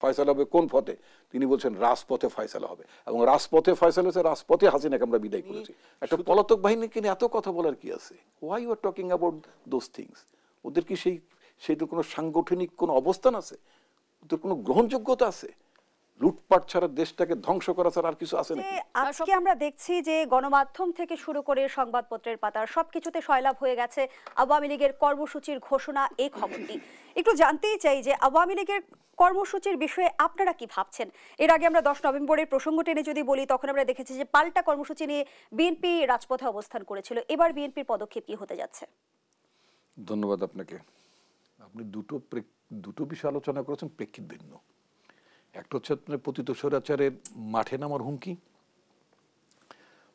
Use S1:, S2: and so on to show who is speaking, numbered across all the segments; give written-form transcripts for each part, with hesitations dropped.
S1: ফয়সালা হবে কোন পথে, তিনি বলছেন রাজপথে ফয়সালা হবে, এবং রাজপথে ফয়সালা হচ্ছে রাজপথে হাসিনাকে আমরা বিদায় করেছি। একটা পলাতক বাহিনীকে নিয়ে এত কথা বলার কি আছে? Why you are talking about those things? ওদের কি সেইটার কোনো সাংগঠনিক কোনো অবস্থান আছে? ওদের কোনো গ্রহণযোগ্যতা আছে? লুটপাট ছাড়া দেশটাকে ধ্বংস করা ছাড়া আর কিছু আছে নাকি?
S2: আজকে আমরা দেখছি যে গণমাধ্যম থেকে শুরু করে সংবাদপত্রের পাতা সবকিছুতে সয়লাভ হয়ে গেছে আওয়ামী লীগের কর্মসূচির ঘোষণা, এই খবরটি একটু জানতেই চাই যে আওয়ামী লীগের কর্মসূচির বিষয়ে আপনারা কি ভাবছেন? এর আগে আমরা 10 নভেম্বরের প্রসঙ্গ টেনে যদি বলি, তখন আমরা দেখেছি যে পাল্টা কর্মসূচি নিয়ে বিএনপি রাজপথে অবস্থান করেছিল। এবার বিএনপির পদক্ষেপ কি হতে যাচ্ছে?
S1: ধন্যবাদ আপনাকে। আপনি দুটো বিষয় আলোচনা করেছেন, প্রেক্ষিত ভিন্ন। একটা হচ্ছে আপনার পতিত স্বৈরাচারের মাঠে নামার হুমকি।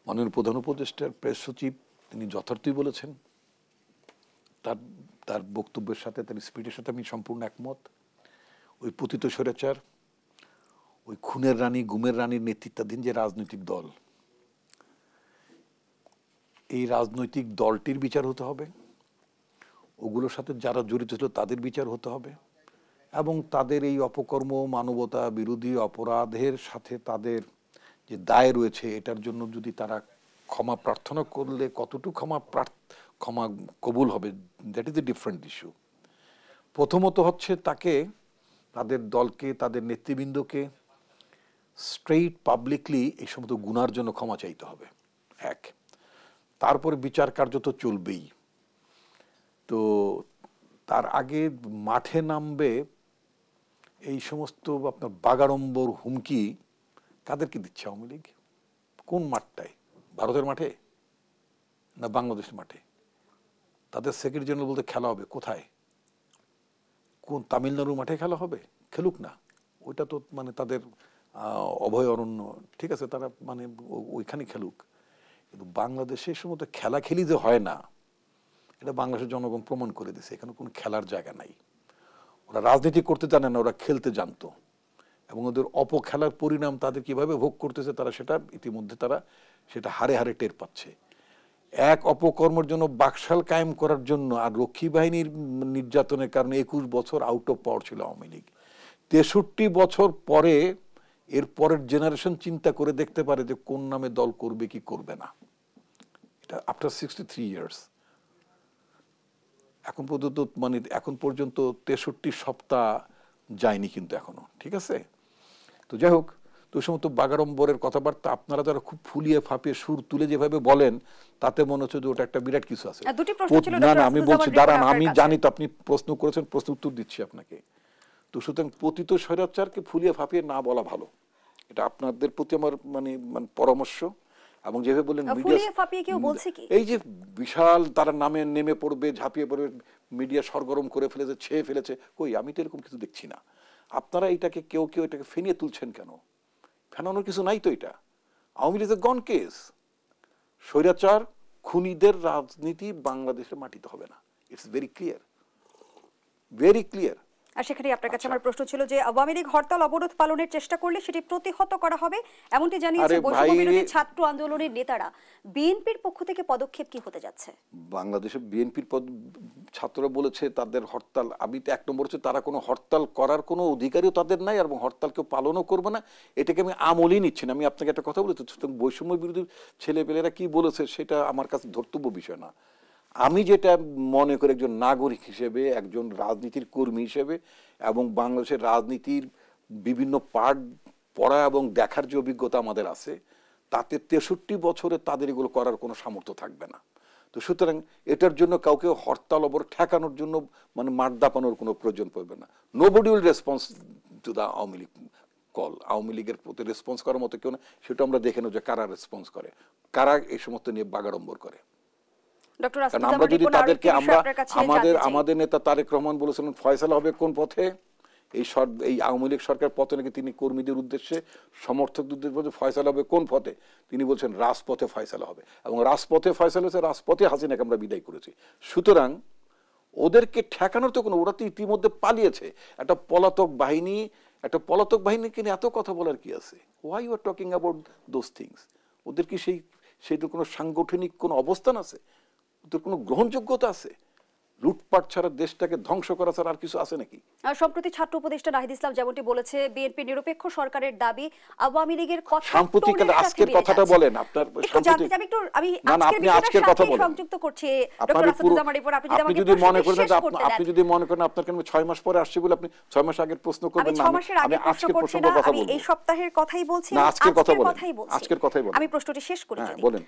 S1: মাননীয় প্রধান উপদেষ্টার প্রেস সচিব তিনি যথার্থই বলেছেন, তার বক্তব্যের সাথে, তার স্পিডের সাথে আমি সম্পূর্ণ একমত। ওই পতিত স্বৈরাচার, ওই খুনের রানী, গুমের রানীর নেতৃত্বাধীন যে রাজনৈতিক দল, এই রাজনৈতিক দলটির বিচার হতে হবে, ওগুলোর সাথে যারা জড়িত ছিল তাদের বিচার হতে হবে, এবং তাদের এই অপকর্ম, মানবতা বিরোধী অপরাধের সাথে তাদের যে দায় রয়েছে, এটার জন্য যদি তারা ক্ষমা প্রার্থনা করলে কতটুকু ক্ষমা কবুল হবে, that is a different issue. প্রথমত হচ্ছে তাকে, তাদের দলকে, তাদের নেতৃবৃন্দকে স্ট্রেইট পাবলিকলি এই সমস্ত গুনার জন্য ক্ষমা চাইতে হবে, এক। তারপরে বিচার কার্য তো চলবেই। তো তার আগে মাঠে নামবে এই সমস্ত আপনার বাগাড়ম্বর হুমকি কাদেরকে দিচ্ছে আওয়ামী লীগ? কোন মাঠটায়? ভারতের মাঠে না বাংলাদেশের মাঠে? তাদের সেক্রেটারি জেনারেল বলতে খেলা হবে কোথায়? কোন তামিলনাড়ুর মাঠে খেলা হবে? খেলুক না, ওইটা তো মানে তাদের অভয় অরণ্য, ঠিক আছে, তারা মানে ওইখানে খেলুক। কিন্তু বাংলাদেশের সময় খেলা খেলি যে হয় না, এটা বাংলাদেশের জনগণ প্রমাণ করে দিয়েছে। এখানে কোনো খেলার জায়গা নাই। ওরা রাজনীতি করতে জানে না, ওরা খেলতে জানতো, এবং ওদের অপখেলার পরিণাম তাদের কিভাবে ভোগ করতেছে তারা সেটা ইতিমধ্যে তারা সেটা হারে হারে টের পাচ্ছে। এক অপকর্মের জন্য বাকশাল কায়েম করার জন্য আর রক্ষী বাহিনীর নির্যাতনের কারণে 21 বছর আউট অফ পাওয়ার ছিল আওয়ামী লীগ। 63 বছর পরে এর পরের জেনারেশন চিন্তা করে দেখতে পারে যে কোন নামে দল করবে কি করবে না। এটা আফটার 63 ইয়ার্স। এখন পর্যন্ত 63 সপ্তাহ যায়নি কিন্তু এখনো, ঠিক আছে। তো যাই হোক, তো ওই সমস্ত বাগাড়ম্বরের কথাবার্তা আপনারা যারা খুব ফুলিয়ে ফাঁপিয়ে সুর তুলে যেভাবে বলেন, তাতে মনে হচ্ছে যে ওটা একটা বিরাট কিছু আছে। না না, আমি বলছি দাঁড়ান, আমি জানি তো আপনি প্রশ্ন করেছেন, প্রশ্ন উত্তর দিচ্ছি আপনাকে। তো সুতরাং পতিত স্বৈরাচারকে ফুলিয়ে ফাঁপিয়ে না বলা ভালো, এটা আপনাদের প্রতি আমার মানে পরামর্শ। এবং যেভাবে বললেন এই যে বিশাল তারা নামে নেমে পড়বে, ঝাঁপিয়ে পড়বে, মিডিয়া সরগরম করে ফেলেছে, ছেয়ে ফেলেছে, কই আমি তো এরকম কিছু দেখছি না। আপনারা এটাকে কেউ এটাকে ফেনিয়ে তুলছেন কেন? ফেনানোর কিছু নাই তো। এটা আওয়ামী লীগের গন কেস। স্বৈরাচার খুনিদের রাজনীতি বাংলাদেশের মাটিতে হবে না। It's very clear, very clear.
S2: আর সেখানে আপনার কাছে আমার প্রশ্ন ছিল যে আওয়ামী লীগ হরতাল অবরোধ পালনের চেষ্টা করলে সেটি প্রতিহত করা হবে, এমনটি জানিয়েছে বৈষম্য বিরোধী ছাত্র আন্দোলনের নেতারা। বিএনপির পক্ষ থেকে পদক্ষেপ কি হতে যাচ্ছে?
S1: বাংলাদেশের বিএনপির ছাত্ররা বলেছে তাদের হরতাল, আমি তো 1 নম্বর হচ্ছে তারা কোনো হরতাল করার কোনো অধিকারও তাদের নাই, এবং হরতাল কেউ পালনও করবে না। এটাকে আমি আমলই নিচ্ছি না। আমি আপনাকে একটা কথা বলেছি, বৈষম্য বিরোধী ছেলেপেলেরা কি বলেছে সেটা আমার কাছে ধর্তব্য বিষয় না। আমি যেটা মনে করি একজন নাগরিক হিসেবে, একজন রাজনীতির কর্মী হিসেবে, এবং বাংলাদেশের রাজনীতির বিভিন্ন পার্ট পড়া এবং দেখার যে অভিজ্ঞতা আমাদের আছে, তাতে 63 বছরে তাদের এগুলো করার কোনো সামর্থ্য থাকবে না। তো সুতরাং এটার জন্য কাউকে হরতাল অবরোধ ঠেকানোর জন্য মানে মাঠ দাপানোর কোনো প্রয়োজন পড়বে না। Nobody will response to the Awami League call. Awami লীগের প্রতি রেসপন্স করার মতো কেউ না, সেটা আমরা দেখে নেব যে কারা রেসপন্স করে, কারা এই সমস্ত নিয়ে বাগাড়ম্বর করে। আমরা যদি তাদেরকে আমাদের নেতা তারেক রহমান বলেছিলেন ফয়সালা হবে কোন পথে, এই আওয়ামী লীগ সরকার পতনে তিনি কর্মীদের উদ্দেশ্যে, সমর্থকদের উদ্দেশ্যে ফয়সালা হবে কোন পথে, তিনি বলছেন রাজপথে ফয়সালা হবে, এবং রাজপথে ফয়সালা হয়েছে, রাজপথে হাসিনাকে আমরা বিদায় করেছি। সুতরাং ওদেরকে ঠেকানোর তো কোনো, ওরা তো ইতিমধ্যে পালিয়েছে। একটা পলাতক বাহিনীকে নিয়ে এত কথা বলার কি আছে? Why you are talking about those things? ওদের কি সেইটার কোনো সাংগঠনিক কোনো অবস্থান আছে? ওদের কোনো গ্রহণযোগ্যতা আছে? লুটপাট ছাড়া দেশটাকে ধ্বংস করা ছাড়া আর কিছু আছে নাকি?
S2: আর সম্প্রতি ছাত্র উপদেষ্টা নাহিদ ইসলাম যেমনটি বলেছে, বিএনপি নিরপেক্ষ সরকারের দাবি, আওয়ামী লীগের কথা
S1: সাম্প্রতিক আজকের কথাটা বলেন আপনার সাম্প্রতিক।
S2: আমি
S1: না আপনি আজকের কথা বলেন,
S2: সংযুক্ত করছি ডক্টর আসাদুজ্জামান রিপোর্ট।
S1: আপনি যদি মনে করেন আপনি যদি মনে করেন আপনার কেন 6 মাস পরে আসছে বলে আপনি 6 মাস আগের প্রশ্ন করবেন না।
S2: আমি আজকের প্রসঙ্গ কথা বলবো, এই সপ্তাহের কথাই বলছি,
S1: আজকের কথাই বলছি, আজকের কথাই বলুন।
S2: আমি প্রশ্নটি শেষ করি।
S1: বলেন।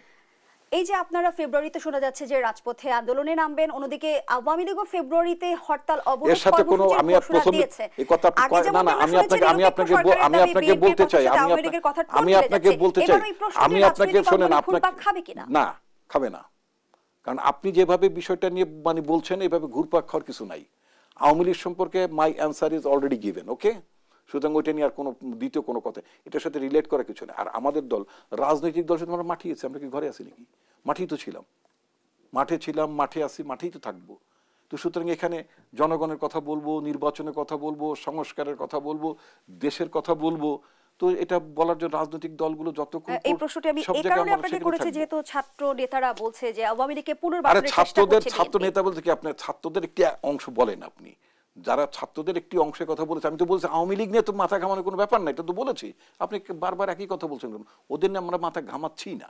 S2: এই যে আপনারা ফেব্রুয়ারিতে শোনা যাচ্ছে যে রাজপথে আন্দোলনে নামবেন, অন্যদিকে আওয়ামী লীগও ফেব্রুয়ারিতে হরতাল অবরোধ
S1: এর সাথে কোনো আমি প্রথম এই কথা না না আমি আপনাকে বলতে চাই, আমি আপনাকে বলতে চাই, আমি আপনাকে শুনেন, আপনাকে না খাবে না, কারণ আপনি যেভাবে বিষয়টা নিয়ে মানে বলছেন এইভাবে ঘুরপাক খাওয়ার কিছু নাই। আওয়ামী লীগ সম্পর্কে my answer is already given, okay? সুতরাং ওইটা নিয়ে আর কোনো দ্বিতীয় কোনো কথা এটার সাথে রিলেট করা কিছু নেই। আর আমাদের দল রাজনৈতিক দল সাথে আমরা মাঠিয়েছি, আমরা কি ঘরে আছি নাকি? মাঠেই তো ছিলাম, মাঠে ছিলাম, মাঠে আছি, মাঠেই তো থাকবো। তো সুতরাং এখানে জনগণের কথা বলবো, নির্বাচনের কথা বলবো, সংস্কারের কথা বলবো, দেশের কথা বলবো। তো এটা বলার জন্য রাজনৈতিক দলগুলো যতক্ষণ
S2: এই প্রশ্নটি আমি এই কারণে আপনাকে করেছি যেহেতু ছাত্র নেতারা বলছে যে আওয়ামী লীগকে পুনর্বাসনের চেষ্টা করছে।
S1: ছাত্র নেতা বলতে কি আপনার ছাত্রদের একটি অংশ বলেন আপনি, যারা ছাত্রদের একটি অংশের কথা বলেছে, আমি তো বলছি আওয়ামী লীগ নিয়ে তো মাথা ঘামানোর কোনো ব্যাপার নাই, এটা তো বলেছি। আপনি বারবার একই কথা বলছেন, ওদের নিয়ে আমরা মাথা ঘামাচ্ছি না।